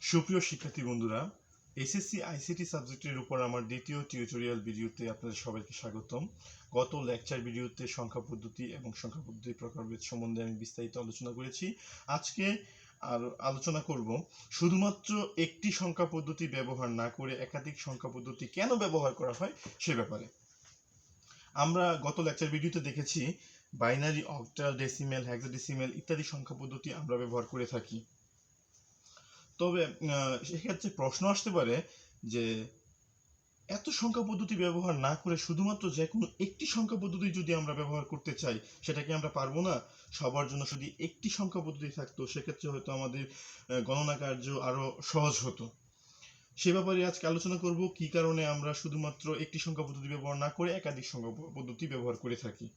সুপ্রিয় শিক্ষার্থী বন্ধুরা, HSC ICT সাবজেক্টের উপর আমার দ্বিতীয় টিউটোরিয়াল ভিডিওতে আপনাদের সবাইকে স্বাগতম। গত লেকচার ভিডিওতে সংখ্যা পদ্ধতি এবং সংখ্যা পদ্ধতির প্রকারভেদ সম্বন্ধে আমি বিস্তারিত আলোচনা করেছি। আজকে আর আলোচনা করব শুধুমাত্র একটি সংখ্যা পদ্ধতি ব্যবহার না করে একাধিক সংখ্যা পদ্ধতি কেন ব্যবহার করা হয় সে ব্যাপারে। আমরা গত লেকচার ভিডিওতে দেখেছি বাইনারি, অক্টাল, ডেসিমেল, হেক্সাডেসিমেল ইত্যাদি সংখ্যা পদ্ধতি আমরা ব্যবহার করে থাকি। তবে সেক্ষেত্রে প্রশ্ন আসতে পারে যে এত সংখ্যা পদ্ধতি ব্যবহার না করে শুধুমাত্র যে কোনো একটি সংখ্যা পদ্ধতি যদি আমরা ব্যবহার করতে চাই সেটা কি আমরা পারবো না? সবার জন্য যদি একটি সংখ্যা পদ্ধতি থাকতো সেক্ষেত্রে হয়তো আমাদের গণনা কার্য আরো সহজ হতো। সে ব্যাপারে আজকে আলোচনা করব কি কারণে আমরা শুধুমাত্র একটি সংখ্যা পদ্ধতি ব্যবহার না করে একাধিক সংখ্যা পদ্ধতি ব্যবহার করে থাকি।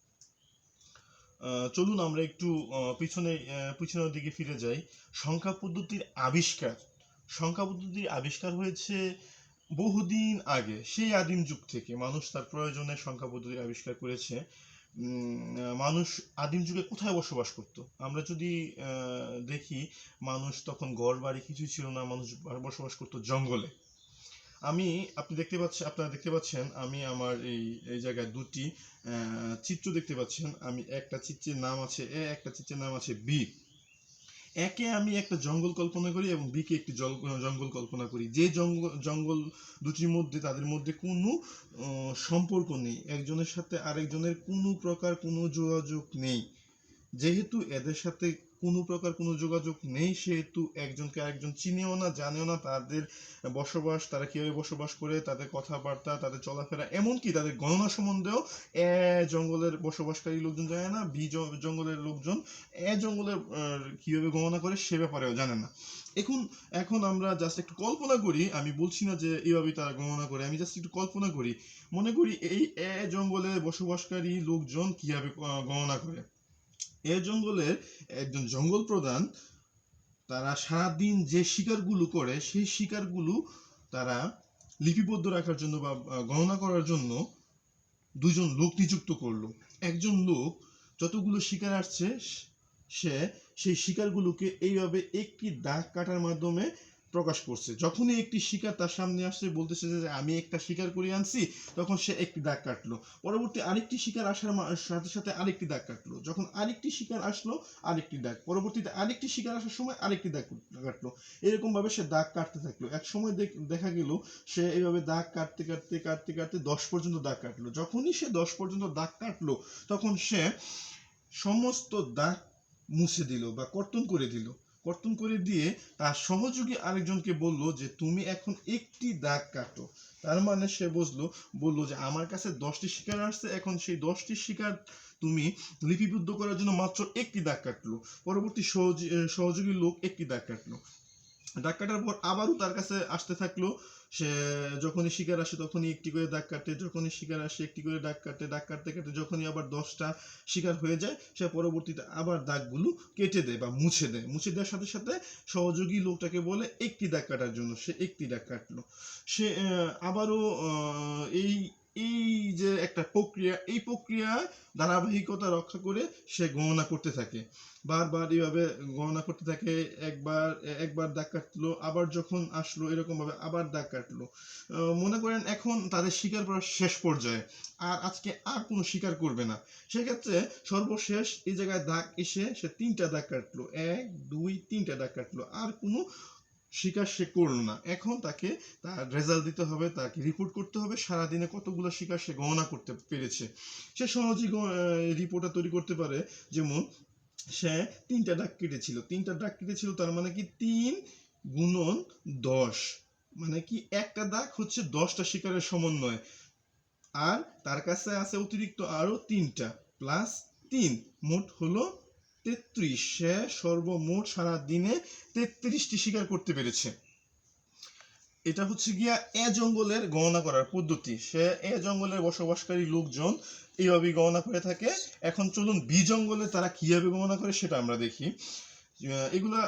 চলুন আমরা একটু পিছনের দিকে ফিরে যাই। সংখ্যা পদ্ধতির আবিষ্কার হয়েছে বহুদিন আগে, সেই আদিম যুগ থেকে মানুষ তার প্রয়োজনে সংখ্যা পদ্ধতির আবিষ্কার করেছে। মানুষ আদিম যুগে কোথায় বসবাস করত? আমরা যদি দেখি, মানুষ তখন ঘর বাড়ি কিছুই ছিল না, মানুষ বসবাস করত জঙ্গলে। আপনারা দেখতে পাচ্ছেন আমি আমার এই জায়গায় দুটি চিত্র দেখতে পাচ্ছেন। আমি একটা চিত্রের নাম আছে এ, একটা চিত্রের নাম আছে বি। একে আমি একটা জঙ্গল কল্পনা করি এবং বিকে একটি জঙ্গল কল্পনা করি। যে জঙ্গল দুটির মধ্যে তাদের মধ্যে কোনো সম্পর্ক নেই, একজনের সাথে আরেকজনের কোনো প্রকার কোনো যোগাযোগ নেই। যেহেতু এদের সাথে কোনো প্রকার কোনো যোগাযোগ নেই সেহেতু একজনকে আরেকজন চিনেও না, জানেও না। তাদের বসবাস, তারা কিভাবে বসবাস করে, তাদের কথাবার্তা, তাদের চলাফেরা, এমনকি তাদের গণনা সম্বন্ধেও এ জঙ্গলের বসবাসকারী লোকজন জানে না, বি জঙ্গলের লোকজন এ জঙ্গলের কিভাবে গণনা করে সে ব্যাপারেও জানে না। এখন আমরা জাস্ট একটু কল্পনা করি, আমি বলছি না যে এইভাবেই তারা গণনা করে, আমি জাস্ট একটু কল্পনা করি, মনে করি এই এ জঙ্গলে বসবাসকারী লোকজন কিভাবে গণনা করে। এ জঙ্গলের একজন জঙ্গল প্রধান, তারা সারাদিন যে শিকারগুলো করে সেই শিকারগুলো তারা লিপিবদ্ধ রাখার জন্য বা গণনা করার জন্য দুজন লোক নিযুক্ত করলো। একজন লোক যতগুলো শিকার আসছে সে সেই শিকারগুলোকে এইভাবে একটি দাগ কাটার মাধ্যমে প্রকাশ করছে। যখনই একটি শিকার তার সামনে আসছে, বলতেছে যে আমি একটা শিকার করে আনছি, তখন সে একটি দাগ কাটলো। পরবর্তী আরেকটি শিকার আসার সাথে সাথে আরেকটি দাগ কাটলো। যখন আরেকটি শিকার আসলো, আরেকটি দাগ। পরবর্তীতে আরেকটি শিকার আসার সময় আরেকটি দাগ কাটলো। এরকম ভাবে সে দাগ কাটতে থাকলো। এক সময় দেখা গেল সে এইভাবে দাগ কাটতে কাটতে কাটতে কাটতে 10 পর্যন্ত দাগ কাটলো। যখনই সে 10 পর্যন্ত দাগ কাটলো তখন সে সমস্ত দাগ মুছে দিল বা কর্তন করে দিয়ে তার সহযোগী আরেকজনকে বলল যে তুমি এখন একটি দাগ কাটো। তার মানে সে বললো যে আমার কাছে 10টি শিকার আসছে, এখন সেই 10টি শিকার তুমি লিপিবদ্ধ করার জন্য মাত্র একটি দাগ কাটলো। পরবর্তী সহযোগী লোক একটি দাগ কাটলো। দাগ কাটার পর আবারও তার কাছে আসতে থাকলো। সে যখনই শিকার আসে তখনই একটি করে দাগ কাটে, যখনই শিকার আসে একটি করে দাগ কাটে, দাগ কাটতে কাটতে যখনই আবার 10টা শিকার হয়ে যায় সে পরবর্তীতে আবার দাগগুলো কেটে দেয় বা মুছে দেওয়ার সাথে সাথে সহযোগী লোকটাকে বলে একটি দাগ কাটার জন্য। সে একটি দাগ কাটলো। সে আবারও এই এই যে একটা প্রক্রিয়া, এই প্রক্রিয়া ধারাবাহিকতা রক্ষা করে সে গণনা করতে থাকে। বারবার এইভাবে গণনা করতে থাকে। একবার দাগ কাটলো, আবার যখন আসলো এরকম ভাবে আবার দাগ কাটলো। মনে করেন এখন তাদের শিকার করার শেষ পর্যায়ে, আর আজকে আর কোনো শিকার করবে না। সেক্ষেত্রে সর্বশেষ এই জায়গায় দাগ এসে সে 3টা দাগ কাটলো, 1 2 3টা দাগ কাটলো, আর কোনো শিকার সে করলো না। এখন তাকে তার রেজাল্ট দিতে হবে, তাকে রিপোর্ট করতে হবে সারাদিনে কতগুলো শিকার সে গণনা করতে পেরেছে। সে সহজেই রিপোর্টটা তৈরি করতে পারে। যেমন সে 3টা দাগ কেটেছিল, তার মানে কি 3 গুণন 10, মানে কি একটা দাগ হচ্ছে 10টা শিকারের সমন্বয়। আর তার কাছে আছে অতিরিক্ত আরো 3টা প্লাস 3, মোট হলো 33। সে সর্বমোট সারা দিনে 33টি শিকার করতে পেরেছে। এটা হচ্ছে গিয়া এ জঙ্গলের গণনা করার পদ্ধতি। সে এ জঙ্গলের বসবাসকারী লোকজন এইভাবেই গণনা করে থাকে। এখন চলুন বি জঙ্গলে তারা কিভাবে গণনা করে সেটা আমরা দেখি। এগুলা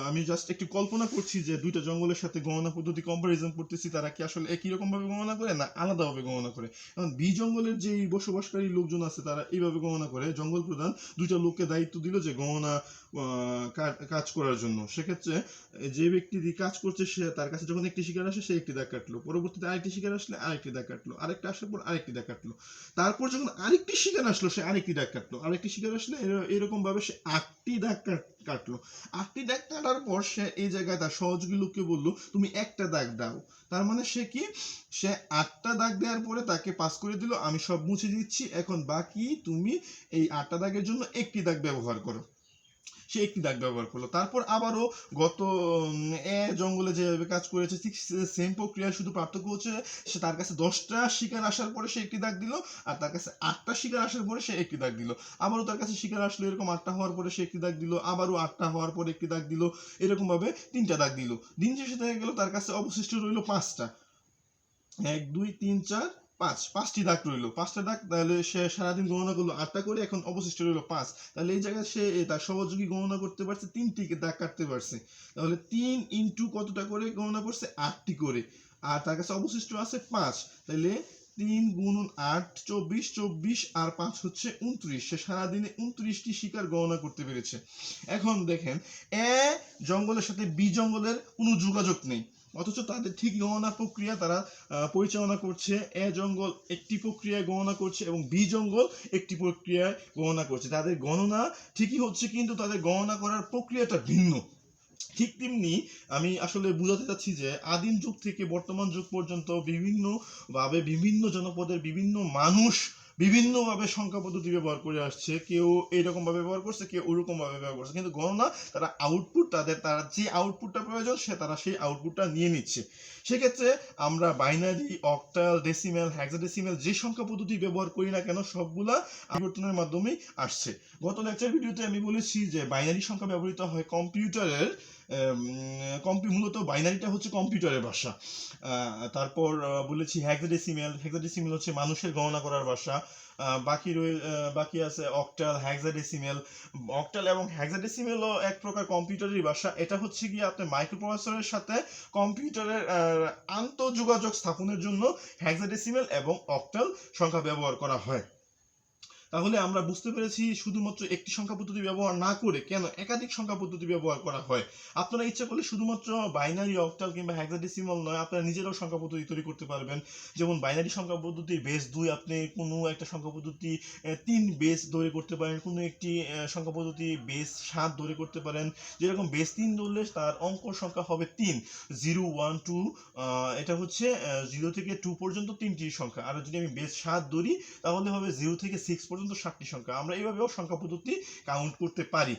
আমি জাস্ট একটু কল্পনা করছি যে দুইটা জঙ্গলের সাথে গণনা পদ্ধতি কম্পারিজন করতেছি, তারা কি আসলে একই রকম ভাবে গণনা করে না আলাদাভাবে গণনা করে। এখন বি জঙ্গলের যে বসবাসকারী লোকজন আছে তারা এইভাবে গণনা করে। জঙ্গল প্রধান দুইটা লোককে দায়িত্ব দিল যে গণনা কাজ করার জন্য। সেক্ষেত্রে যে ব্যক্তি কাজ করছে সে তার কাছে যখন একটি শিকার আসে সে একটি দাগ কাটলো, পরবর্তীতে আরেকটি শিকার আসলে আরেকটি দাগ কাটলো, আরেকটা আসার পর আরেকটি দাগ কাটলো, তারপর যখন আরেকটি শিকার আসলো সে আরেকটি দাগ কাটলো, আরেকটি শিকার আসলে এরকম ভাবে সে 8টি দাগ কাটলো। 8টি দাগ কাটার পর সে এই জায়গায় তার সহযোগী লোককে বললো তুমি একটা দাগ দাও। তার মানে সে কি, সে 8টা দাগ দেওয়ার পরে তাকে পাস করে দিল, আমি সব মুছে দিচ্ছি, এখন বাকি তুমি এই 8টা দাগের জন্য একটি দাগ ব্যবহার করো। সে একটি দাগ ব্যবহার করলো। তারপর আবারও গত জঙ্গলে যেভাবে কাজ করেছে ঠিক সেম প্রক্রিয়া, শুধু পার্থক্য হচ্ছে সে তার কাছে 10টা শিকার আসার পরে সে একটি দাগ দিল, আর তার কাছে 8টা শিকার আসার পরে সে একটি দাগ দিল। আবারও তার কাছে শিকার আসলো এরকম 8টা হওয়ার পরে সে একটি দাগ দিল, আবারও 8টা হওয়ার পরে একটি দাগ দিল, এরকম ভাবে 3টা দাগ দিল। দিন শেষে দেখা গেল তার কাছে অবশিষ্ট রইল 5টা, 1 2 3 4 5, 5টি দাগ রইলো। 5টা দাগ, তাহলে সে সারাদিন গণনা করলো 8টা করে, এখন অবশিষ্ট রইলো 5। তাহলে এই জায়গায় সে তার সহযোগী গণনা করতে পারছে 3টি দাগ কাটতে পারছে। তাহলে 3 ইন্টু কতটা করে গণনা করছে, 8টি করে, আর তার কাছে অবশিষ্ট আছে 5। তাহলে 3 গুণন 8 24, 24 আর 5 হচ্ছে 29। সে সারাদিনে 29টি শিকার গণনা করতে পেরেছে। এখন দেখেন এ জঙ্গলের সাথে বি জঙ্গলের কোনো যোগাযোগ নেই, অথচ তাদের ঠিক গণনা প্রক্রিয়া তারা পরিচালনা করছে। এ জঙ্গল একটি প্রক্রিয়ায় গণনা করছে এবং বি জঙ্গল একটি প্রক্রিয়ায় গণনা করছে। তাদের গণনা ঠিকই হচ্ছে, কিন্তু তাদের গণনা করার প্রক্রিয়াটা ভিন্ন। ঠিক তেমনি আমি আসলে বোঝাতে চাচ্ছি যে আদিম যুগ থেকে বর্তমান যুগ পর্যন্ত বিভিন্নভাবে বিভিন্ন জনপদের বিভিন্ন মানুষ বিভিন্নভাবে সংখ্যা পদ্ধতি ব্যবহার করে আসছে। কেউ এইরকম ভাবে ব্যবহার করছে, কেউ ওরকম ভাবে ব্যবহার করছে, কিন্তু গণনা তারা আউটপুট, তারা যে আউটপুটটা প্রয়োজন তারা সেই আউটপুটটা নিয়ে নিচ্ছে। সেক্ষেত্রে আমরা বাইনারি, অক্টাল, ডেসিমেল, হেক্সাডেসিমেল যে সংখ্যা পদ্ধতি ব্যবহার করি না কেন সবগুলা পরিবর্তনের মাধ্যমেই আসছে। গত লেকচার ভিডিওতে আমি বলেছি যে বাইনারি সংখ্যা ব্যবহৃত হয় কম্পিউটারের, মূলত বাইনারিটা হচ্ছে কম্পিউটারের ভাষা। তারপর বলেছি হেক্সাডেসিমেল হচ্ছে মানুষের গণনা করার ভাষা। বাকি আছে অক্টাল, হেক্সাডেসিমেল। অক্টাল এবং হেক্সাডেসিমেলও এক প্রকার কম্পিউটারের ভাষা। এটা হচ্ছে গিয়ে আপনার মাইক্রোপ্রসেসরের সাথে কম্পিউটারের আন্তঃযোগাযোগ স্থাপনের জন্য হেক্সাডেসিমেল এবং অক্টাল সংখ্যা ব্যবহার করা হয়। তাহলে আমরা বুঝতে পেরেছি শুধুমাত্র একটি সংখ্যা পদ্ধতি ব্যবহার না করে কেন একাধিক সংখ্যা পদ্ধতি ব্যবহার করা হয়। আপনারা ইচ্ছা করলে শুধুমাত্র বাইনারি, অক্টাল কিংবা হেক্সাডেসিমাল নয়, আপনারা নিজেরাও সংখ্যা পদ্ধতি তৈরি করতে পারবেন। যেমন বাইনারি সংখ্যা পদ্ধতির বেস 2, আপনি কোনো একটা সংখ্যা পদ্ধতি 3 বেস ধরে করতে পারেন, কোনো একটি সংখ্যা পদ্ধতি বেস 7 ধরে করতে পারেন। যেরকম বেস 3 ধরলে তার অঙ্ক সংখ্যা হবে 3, 0 1 2, এটা হচ্ছে 0 থেকে 2 পর্যন্ত 3টি সংখ্যা। আর যদি আমি বেস 7 ধরি তাহলে হবে 0 থেকে 6 পর্যন্ত 7টি সংখ্যা। আমরা এইভাবেও সংখ্যা পদ্ধতি কাউন্ট করতে পারি।